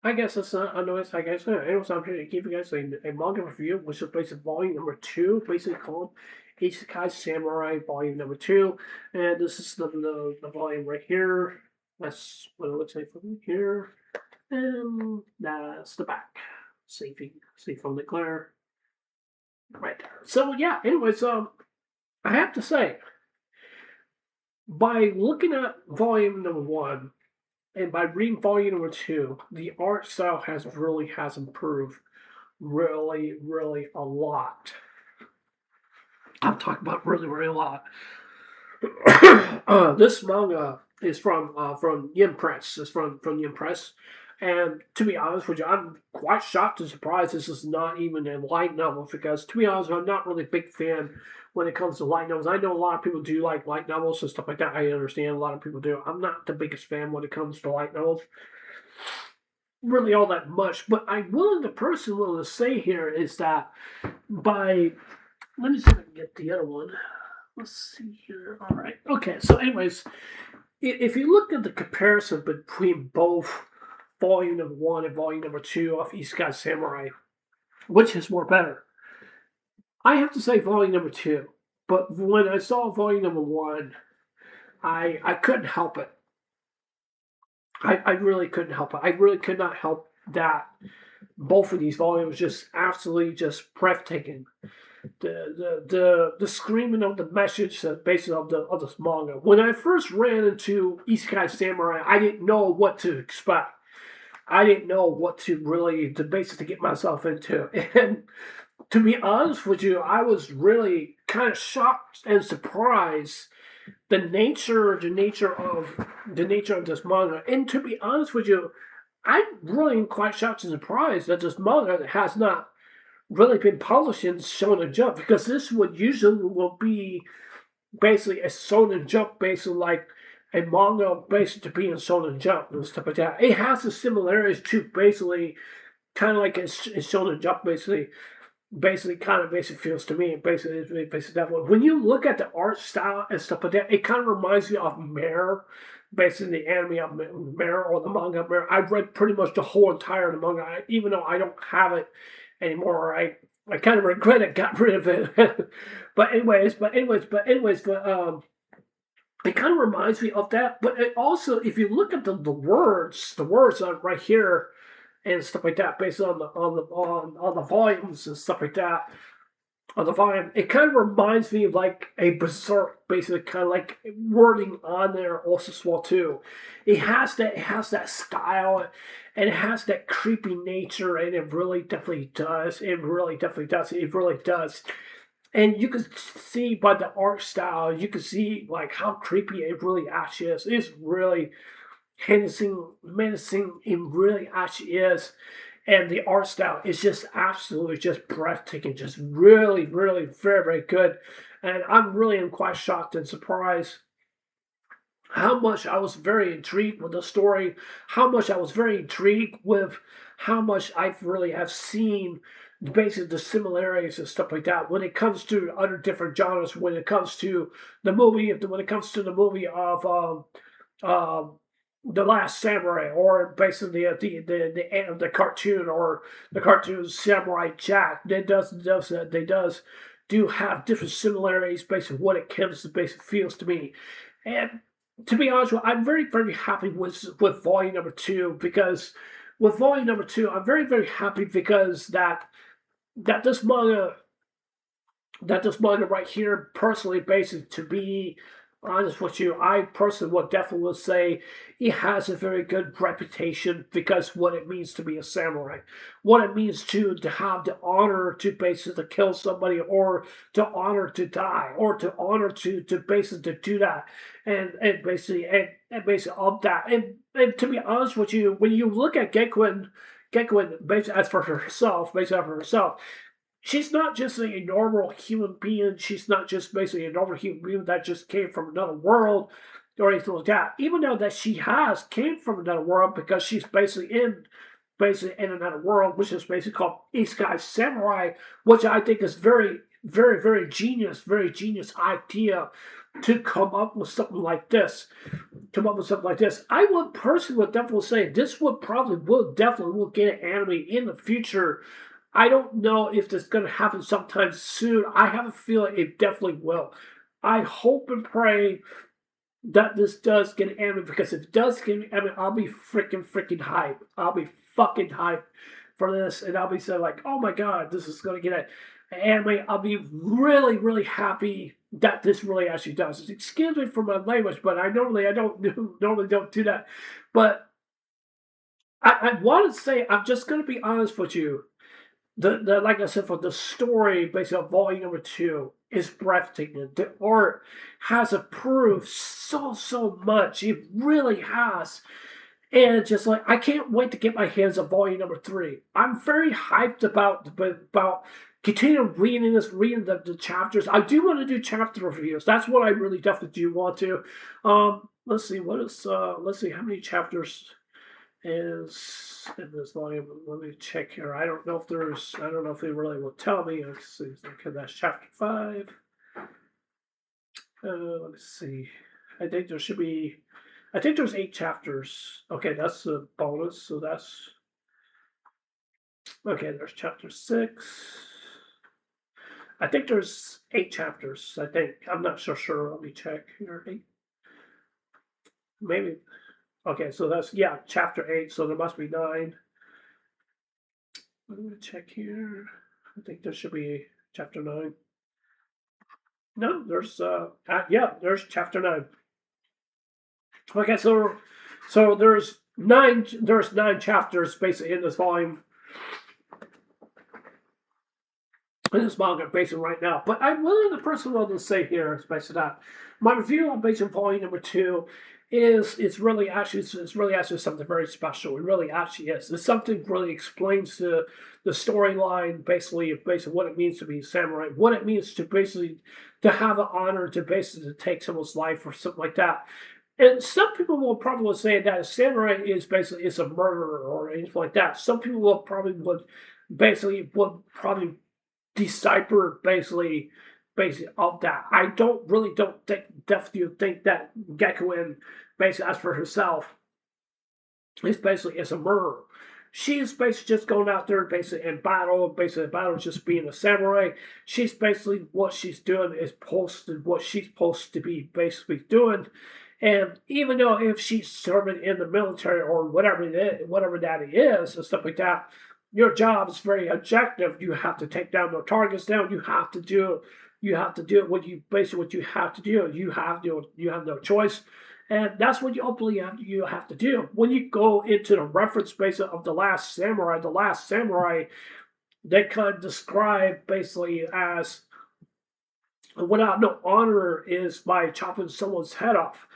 I guess that's not a noise. I guess anyways, I'm here to give you guys a manga review, which is basically volume number two, basically called Isekai Samurai Volume number two, and this is the volume right here. That's what it looks like from here, and that's the back. See from the glare right there. So yeah. Anyways, I have to say, by looking at volume number one. And by reading volume number two, the art style has improved really a lot. I'm talking about really a lot. This manga is from Yin Press. It's from Yin Press. And to be honest with you, I'm quite shocked and surprised this is not even a light novel because, to be honest, I'm not really a big fan when it comes to light novels. I know a lot of people do like light novels and stuff like that. I understand a lot of people do. I'm not the biggest fan when it comes to light novels, really all that much. But I'm willing to say here is that by let me see if I can get the other one. Let's see here. All right. Okay. So, anyways, if you look at the comparison between both volume number one and volume number two of Isekai Samurai, which is more better? I have to say volume number two. But when I saw volume number one, I couldn't help it. I really couldn't help it. I really could not help that both of these volumes just absolutely just breathtaking. The screaming of the message basically of this manga. When I first ran into Isekai Samurai, I didn't know what to expect. I didn't know what to really to basically get myself into. And to be honest with you, I was really kind of shocked and surprised the nature of this manga. And to be honest with you, I'm really quite shocked and surprised that this manga has not really been published in Shonen Jump, because this would usually will be basically a Shonen Jump, basically like a manga based to be in Shonen Jump and stuff like that. It has the similarities to basically kind of like a Shonen Jump, basically feels to me basically that way. When you look at the art style and stuff like that, it kind of reminds me of Mare, basically the anime of Mare or the manga of Mare. I've read pretty much the whole entire manga, even though I don't have it anymore. I kind of regret it, got rid of it. but it kind of reminds me of that. But it also, if you look at the words on right here and stuff like that, based on the volumes and stuff like that, on the volume, it kind of reminds me of like a Berserk, basically kind of like wording on there also as well too. It has that style, and it has that creepy nature, and it really definitely does. It really definitely does. It really does. And you can see by the art style, you can see like how creepy it really actually is. It's really menacing. It really actually is. And the art style is just absolutely just breathtaking, just really very good. And I'm really quite shocked and surprised how much I was very intrigued with the story, how much I was very intrigued with how much I really have seen basically the similarities and stuff like that when it comes to other different genres, when it comes to the movie of the Last Samurai, or basically the cartoon, or the cartoon Samurai Jack. They do have different similarities based on what it comes to basic feels to me. And to be honest with you, I'm very happy with volume number two, because with volume number two, I'm very happy because that this manga right here, personally, basically, to be honest with you, I personally would definitely say it has a very good reputation, because what it means to be a samurai, what it means to have the honor to basically kill somebody, or to honor to die, or to honor to basically to do that, and basically of that, and to be honest with you, when you look at Gekwen basically as for herself, she's not just a normal human being. She's not just basically a normal human being that just came from another world or anything like that. Even though that she has came from another world, because she's basically in another world, which is basically called Isekai Samurai, which I think is very genius idea to come up with something like this. come up with something like this. I would personally would definitely say this would probably will definitely will get an anime in the future. I don't know if this is going to happen sometime soon. I have a feeling it definitely will. I hope and pray that this does get an anime, because if it does get an anime, I'll be freaking hyped. I'll be fucking hyped for this, and I'll be saying like, oh my god, this is going to get an anime. I'll be really happy that this really actually does. Excuse me for my language, but I don't normally don't do that. But I want to say, I'm just going to be honest with you. The like I said, for the story based on volume number 2 is breathtaking. The art has improved so much. It really has. And just like, I can't wait to get my hands on volume number 3. I'm very hyped about continuing reading the chapters. I do want to do chapter reviews. That's what I really definitely do want to. Let's see, let's see how many chapters is in this volume. Let me check here. I don't know if they really will tell me. Let's see. Okay, that's chapter 5. Let me see. I think there's 8 chapters. Okay, that's a bonus. So that's okay. There's chapter 6. I think there's 8 chapters. I think, I'm not so sure. Let me check here. 8, maybe. Okay, so that's, yeah, chapter 8, so there must be 9. Let me check here. I think there should be chapter 9. No, there's there's chapter 9. Okay, so there's 9 chapters basically in this volume. In this manga basically right now. But I'm willing to personally say here, is basically that my review on basically volume number 2 is it's really actually something very special. It really actually is. It's something that really explains the storyline, basically what it means to be a samurai, what it means to basically to have an honor, to basically to take someone's life or something like that. And some people will probably say that a samurai is a murderer or anything like that. Some people will probably would decipher basically of that. I definitely think that Gekuen basically, as for herself, is a murderer. She's basically just going out there basically in battle, just being a samurai. She's basically, what she's doing is what she's supposed to be basically doing. And even though if she's serving in the military or whatever that is and stuff like that, your job is very objective. You have to take down the targets down. You have to do what you have to do. You have no choice. And that's what you ultimately have to do. When you go into the reference base of The Last Samurai, they kind of describe basically as, without no honor is by chopping someone's head off.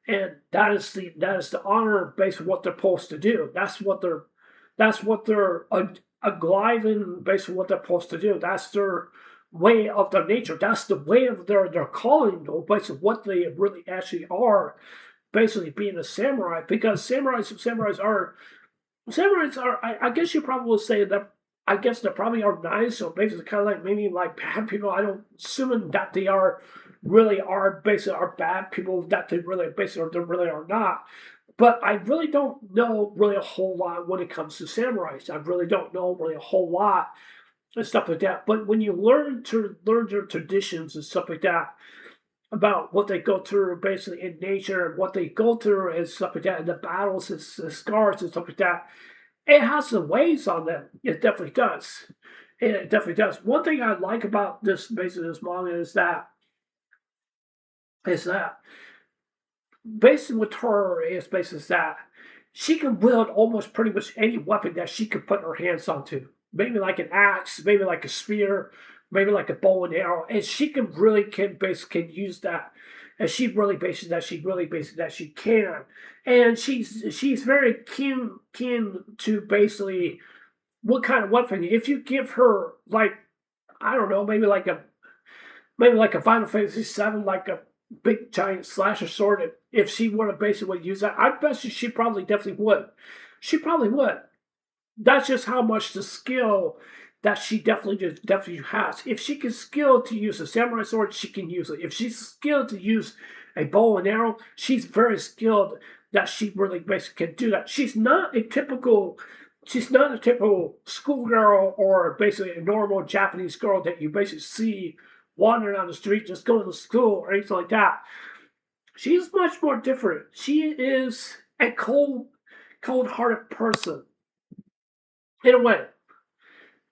And that is the honor based on what they're supposed to do. That's what they're agliving based on what they're supposed to do. That's their way of their nature. That's the way of their calling, though, based on what they really actually are, basically being a samurai. Because samurais are, I guess you probably will say that, I guess they probably are nice, or basically kind of like maybe like bad people. I don't assuming that they really are bad people, that they really are not. But I really don't know really a whole lot when it comes to samurais. I really don't know really a whole lot and stuff like that. But when you learn their traditions and stuff like that, about what they go through basically in nature and what they go through and stuff like that, and the battles and the scars and stuff like that, it has some ways on them. It definitely does. It definitely does. One thing I like about this manga is that basically with her is basically that she can wield almost pretty much any weapon that she can put her hands onto. Maybe like an axe, maybe like a spear, maybe like a bow and arrow, and she can use that. And she can, and she's very keen to basically what kind of weapon. If you give her, like, I don't know, maybe like a Final Fantasy VII, like a big giant slasher sword, if she were to basically use that, I bet you she probably definitely would. She probably would. That's just how much the skill that she definitely has. If she can skill to use a samurai sword, she can use it. If she's skilled to use a bow and arrow. She's very skilled that she really basically can do that. She's not a typical schoolgirl or basically a normal Japanese girl that you basically see wandering on the street just going to school or anything like that. She's much more different. She is a cold-hearted person in a way.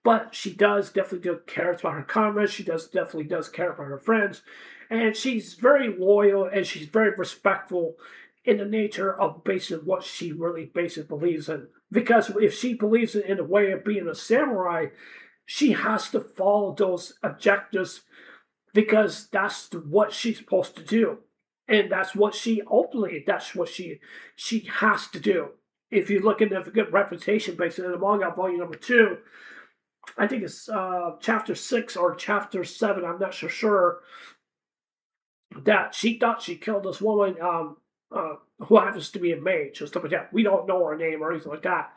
But she definitely care about her comrades. She definitely does care about her friends, and she's very loyal and she's very respectful in the nature of basically what she really basically believes in. Because if she believes in a way of being a samurai, she has to follow those objectives because that's what she's supposed to do, and that's what she has to do. If you look at the good reputation basically in the manga volume number 2, I think it's chapter 6 or chapter 7. I'm not so sure that she thought she killed this woman who happens to be a mage or stuff like that. We don't know her name or anything like that.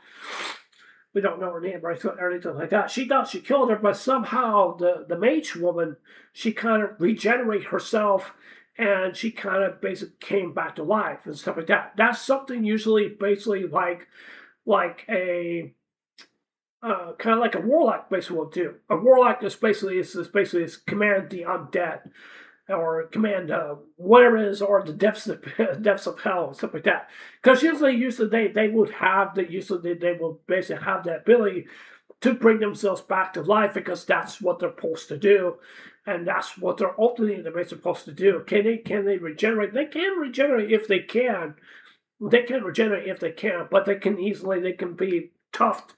We don't know her name or anything like that. She thought she killed her, but somehow the mage woman, she kind of regenerated herself and she kind of basically came back to life and stuff like that. That's something usually basically like a kind of like a warlock basically will do. A warlock is basically is command the undead or command whatever it is, or the depths of hell and stuff like that. Because usually they would have the usually they will basically have that ability to bring themselves back to life because that's what they're supposed to do, and that's what they're ultimately supposed to do. Can they regenerate? They can regenerate if they can. They can regenerate if they can, but they can be tough,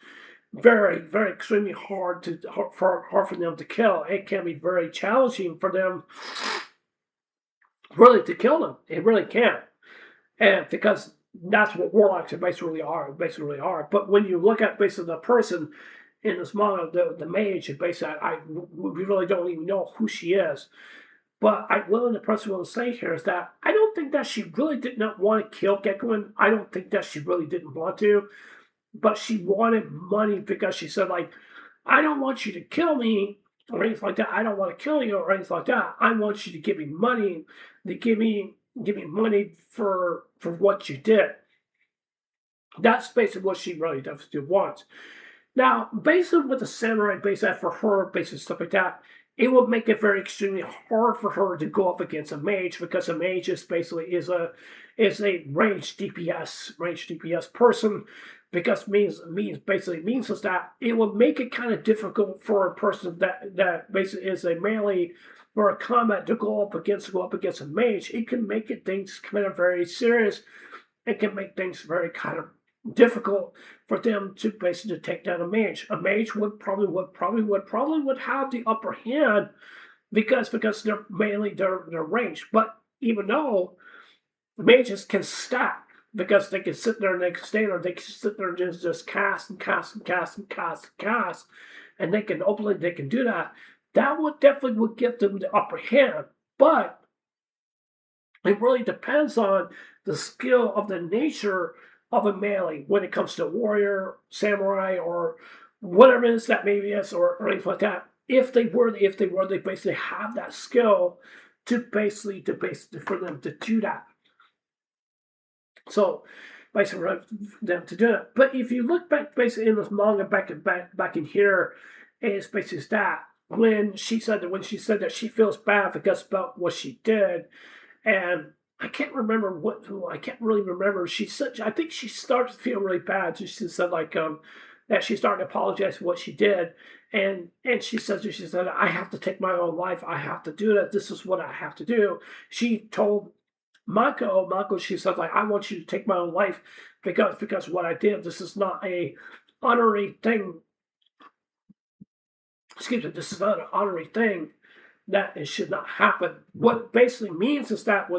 very, very extremely hard for them to kill. It can be very challenging for them really to kill them. It really can, and because that's what warlocks basically are. But when you look at basically the person in this manga, the mage, basically, we really don't even know who she is. But the person will say here is that I don't think that she really did not want to kill Gekuen. I don't think that she really didn't want to, but she wanted money because she said, like, I don't want you to kill me or anything like that. I don't want to kill you or anything like that. I want you to give me money. To give me money for what you did. That's basically what she really does wants. Now, basically with the samurai, basically for her, basically stuff like that, it would make it very extremely hard for her to go up against a mage because a mage is a ranged DPS person, because means is that it would make it kind of difficult for a person that basically is a melee or a combat to go up against a mage. It can make things kind of very serious. It can make things very kind of difficult for them to basically take down a mage. A mage would probably have the upper hand because they're mainly they're ranged. But even though mages can stack because they can sit there and they can stay there, they can sit there and just cast and cast and cast and cast and cast, and they can do that. That would definitely give them the upper hand. But it really depends on the skill of the nature of a melee when it comes to warrior, samurai, or whatever it is that maybe is, or anything like that. If they basically have that skill to basically for them to do that. So basically for them to do it. But if you look back basically in this manga back in here, it's basically that when she said that she feels bad because about what she did, and I can't really remember. She said, I think she started to feel really bad. She said that she started to apologize for what she did, and she said, I have to take my own life. I have to do that. This is what I have to do. She told Mako, she said, like, I want you to take my own life because what I did. This is not a honorary thing. Excuse me. This is not an honorary thing. That it should not happen. What basically means is that,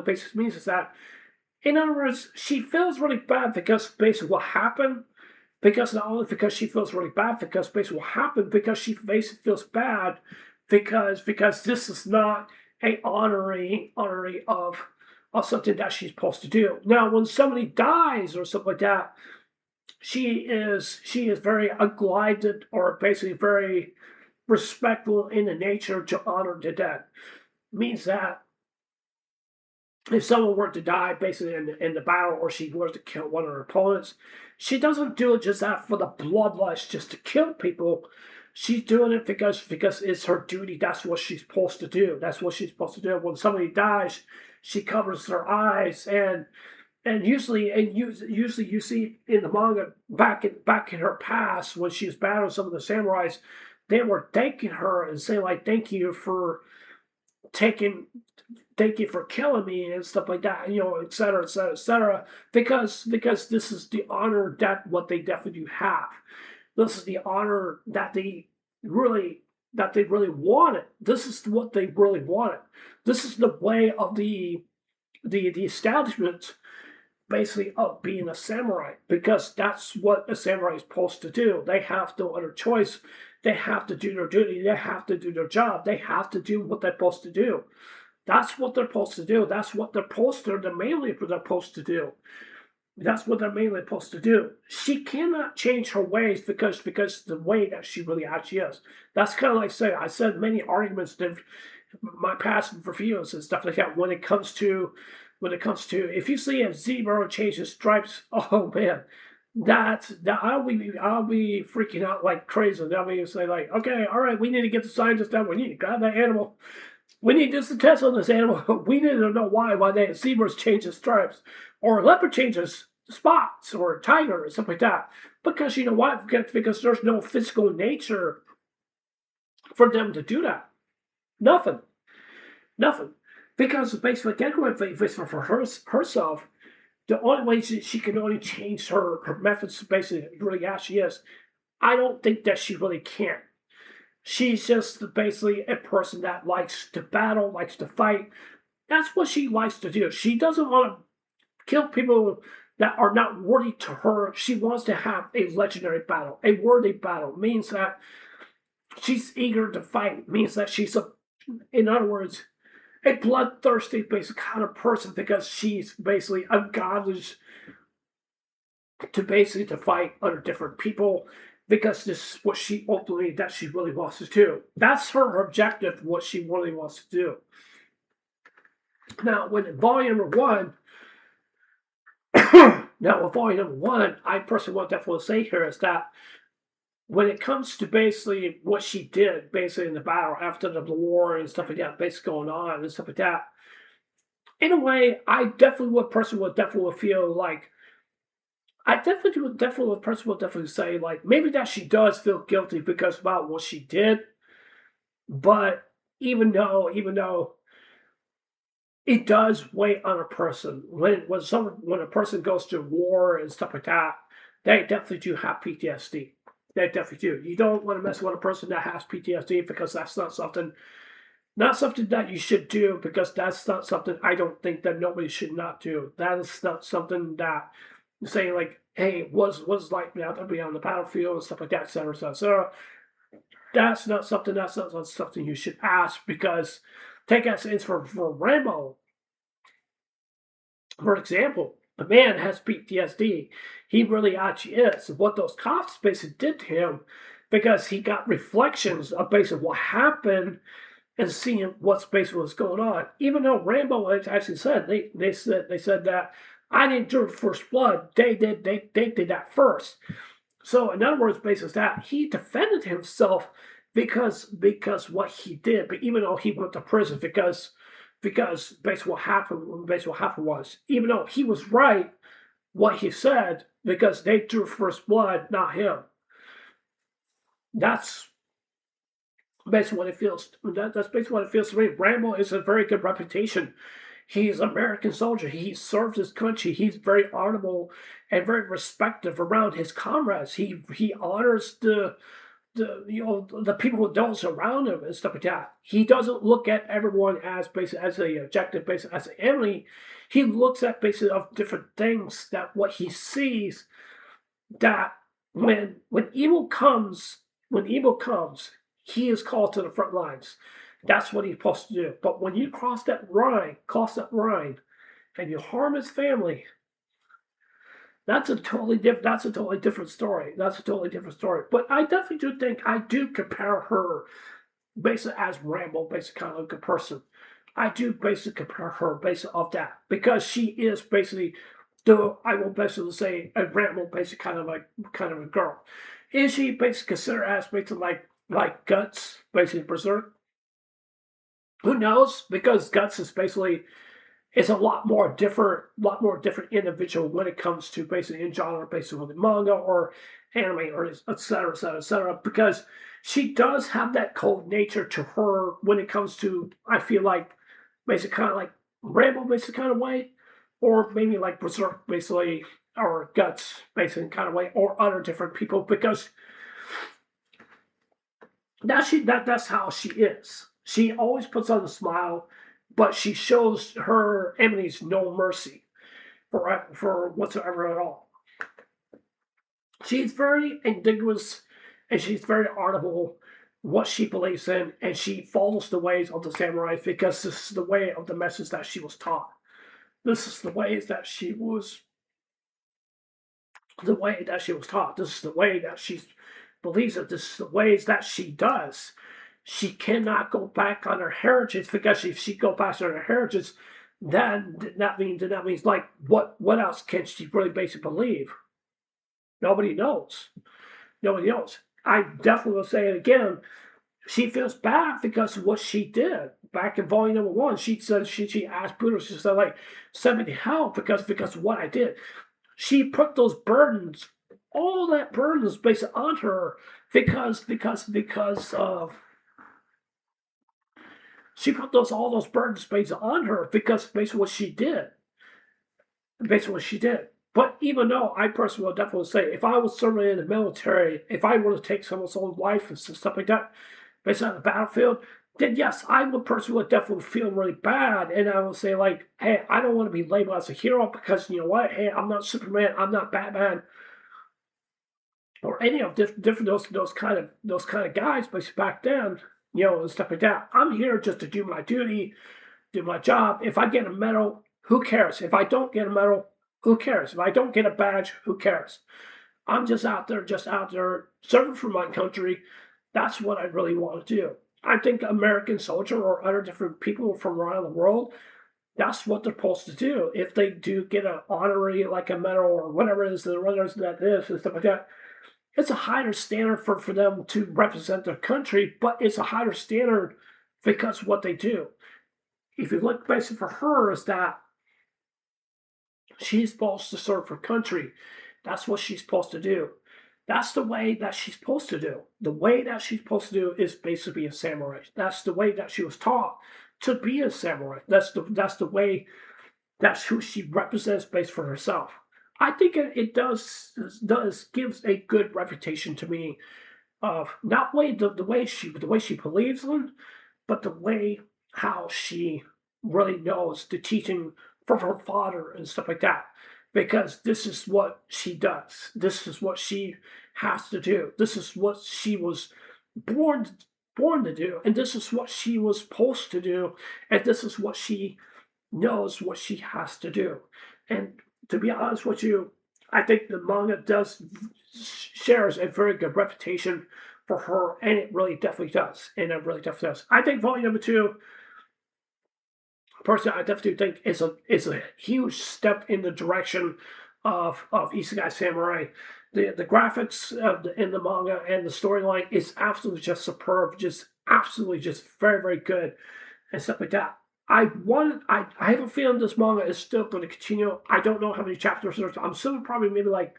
in other words, she feels really bad because basically what happened, because not only because she feels really bad because basically what happened, because she basically feels bad because this is not a honorary of something that she's supposed to do. Now, when somebody dies or something like that, she is very glided or basically very respectful in the nature to honor the dead. Means that if someone were to die basically in the battle, or she were to kill one of her opponents, she doesn't do it just that for the bloodlust, just to kill people. She's doing it because it's her duty. That's what she's supposed to do. That's what she's supposed to do. When somebody dies, she covers her eyes, and usually you see in the manga back in her past when she was battling some of the samurais, they were thanking her and saying like, taking thank you for killing me and stuff like that, et cetera, et cetera, et cetera, because this is the honor what they definitely do have. This is the honor really that they really wanted. This is what they really wanted. This is the way of the establishment, basically, of being a samurai, because that's what a samurai is supposed to do. They have no other choice. They have to do their duty. They have to do their job. They have to do what they're supposed to do. That's what they're supposed to do. That's what they're mainly supposed to do. That's what they're mainly supposed to do. She cannot change her ways because the way that she really actually is. That's kind of like I said many arguments that my past reviews and stuff like that when it comes to if you see a zebra change his stripes, oh man, that I'll be freaking out like crazy. I'll be say like, okay, all right, we need to get the scientists down. We need to grab that animal. We need just to test on this animal. We need to know why zebras change the stripes, or a leopard changes spots, or a tiger, or something like that. Because you know what? Because there's no physical nature for them to do that. Nothing. Because basically, for herself, the only way she can only change her methods, basically, really as she is. I don't think that she really can. She's just basically a person that likes to battle, likes to fight. That's what she likes to do. She doesn't want to kill people that are not worthy to her. She wants to have a legendary battle. A worthy battle means that she's eager to fight. Means that in other words, a bloodthirsty basic kind of person, because she's basically a goddess to fight other different people, because this is what she really wants to do. That's her objective, what she really wants to do. Now, with volume number one, I personally want to definitely say here is that when it comes to basically what she did, basically in the battle after the war and stuff like that, basically going on and stuff like that, in a way, I definitely would feel like, definitely say like maybe that she does feel guilty because about what she did, but even though it does weigh on a person when a person goes to war and stuff like that, they definitely do have PTSD. They definitely do. You don't want to mess with a person that has PTSD, because that's not something that you should do, because that's not something I don't think that nobody should not do. That is not something that saying like, hey, what's like now to be on the battlefield and stuff like that, etc., etc. That's not something you should ask, because take as for Rambo, for example. The man has PTSD. He really actually is. What those cops basically did to him, because he got reflections of basically what happened and seeing what's going on. Even though Rambo actually said they said that I didn't do first blood. They did that first. So in other words, basically that he defended himself because what he did. But even though he went to prison because basically what happened was, even though he was right what he said, because they drew first blood, not him. That's basically what it feels. That's basically what it feels to me. Rambo is a very good reputation. He's an American soldier. He serves his country. He's very honorable and very respected around his comrades. He honors the people who don't surround him and stuff like that. He doesn't look at everyone as basically as a objective, basically as an enemy. He looks at basically of different things, that what he sees, that when evil comes, he is called to the front lines. That's what he's supposed to do. But when you cross that line, and you harm his family, that's a totally different story. But I definitely do compare her basically as Rambo, basically kind of like a person. I do basically compare her based off that because she is basically the I will basically say a ramble basically kind of a girl. Is she basically considered as basically like Guts, basically Berserk? Who knows? Because Guts is basically is a lot more different individual when it comes to basically in genre, basically with manga or anime or et cetera, et cetera, et cetera. Because she does have that cold nature to her when it comes to, I feel like, basically kind of like Rambo, basically kind of way, or maybe like Berserk, basically, or Guts, basically kind of way, or other different people. Because that's how she is. She always puts on a smile, but she shows her enemies no mercy for whatsoever at all. She's very indigenous and she's very honorable what she believes in, and she follows the ways of the samurai because this is the way of the message that she was taught. This is the ways that she was the way that she was taught. This is the way that she believes it. This is the ways that she does. She cannot go back on her heritage because if she go back on her heritage, then that means like what else can she really basically believe? Nobody knows. Nobody knows. I definitely will say it again. She feels bad because of what she did back in volume number one. She said she asked Buddha, she said like send me to hell because of what I did. She put those burdens, all that burdens based on her because of she put all those burdens based on her because based on what she did. Based on what she did. But even though I personally would definitely say if I was serving in the military, if I were to take someone's own life and stuff like that based on the battlefield, then yes, I would personally would definitely feel really bad. And I would say like, hey, I don't want to be labeled as a hero because you know what? Hey, I'm not Superman, I'm not Batman, or any of different those kind of guys. But back then, you know, and stuff like that. I'm here just to do my duty, do my job. If I get a medal, who cares? If I don't get a medal, who cares? If I don't get a badge, who cares? I'm just out there serving for my country. That's what I really want to do. I think American soldier or other different people from around the world, that's what they're supposed to do. If they do get an honorary, like a medal or whatever it is, the runners that is and stuff like that, it's a higher standard for them to represent their country, but it's a higher standard because of what they do. If you look basically for her, is that she's supposed to serve her country. That's what she's supposed to do. That's the way that she's supposed to do. The way that she's supposed to do is basically be a samurai. That's the way that she was taught to be a samurai. That's the way that's who she represents based for herself. I think it does gives a good reputation to me of not way the way she believes in, but the way how she really knows the teaching from her father and stuff like that. Because this is what she does. This is what she has to do. This is what she was born born to do, and this is what she was supposed to do, and this is what she knows what she has to do. And to be honest with you, I think the manga does shares a very good reputation for her, and it really definitely does. And it really definitely does. I think volume number two, personally, I definitely think is a huge step in the direction of Isekai Samurai. The graphics in the manga and the storyline is absolutely just superb, just absolutely just very very good and stuff like that. I have a feeling this manga is still going to continue. I don't know how many chapters there's. I'm assuming probably maybe like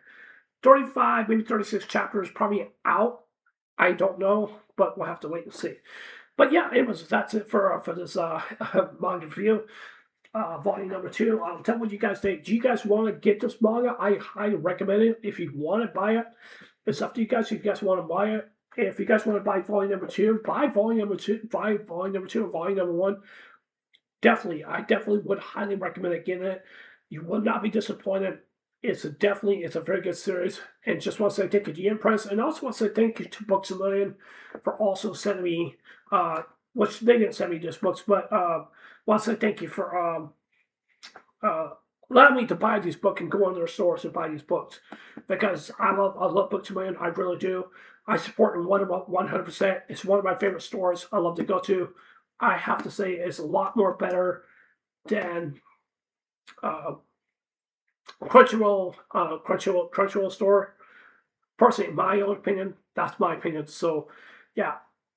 35, maybe 36 chapters probably out. I don't know, but we'll have to wait and see. But yeah, that's it for this manga review, volume number two. Tell me what you guys think. Do you guys want to get this manga? I highly recommend it. If you want to buy it, it's up to you guys. If you guys want to buy it, if you guys want to buy volume number two, buy volume number two, buy volume number two, and volume number one. I definitely would highly recommend it. Getting it. You will not be disappointed. It's a very good series. And just want to say thank you to Ian Press, and also want to say thank you to Books a Million for also sending me, which they didn't send me just books, but want to say thank you for allowing me to buy these books and go in their stores and buy these books, because I love Books a Million. I really do. I support them 100%. It's one of my favorite stores I love to go to. I have to say is a lot more better than uh, Crunchyroll store. Personally, in my own opinion, that's my opinion. So, yeah,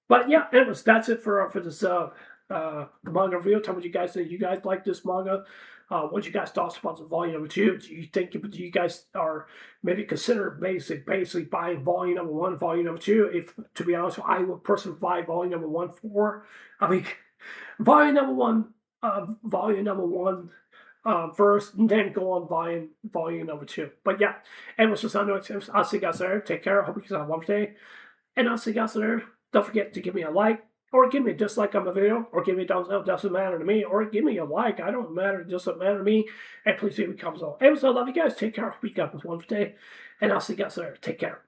but yeah, anyways, that's it for this manga review. Tell me what you guys think. You guys like this manga? What you guys thoughts about the volume number 2? Do you guys are maybe consider basically buying volume number 1, volume number 2? If to be honest, I would personally buy volume number 1 for. I mean, volume number 1, volume number 1 first, and then go on volume number 2. But yeah, and what's just on notes, I'll see you guys there. Take care. Hope you guys have a wonderful day. And I'll see you guys there. Don't forget to give me a like, or give me a dislike on the video, or give me a thumbs up. Doesn't matter to me. Or give me a like. I don't matter. It doesn't matter to me. And please leave me comments below. Anyways, I love you guys. Take care. Hope you guys have a wonderful day. And I'll see you guys there. Take care.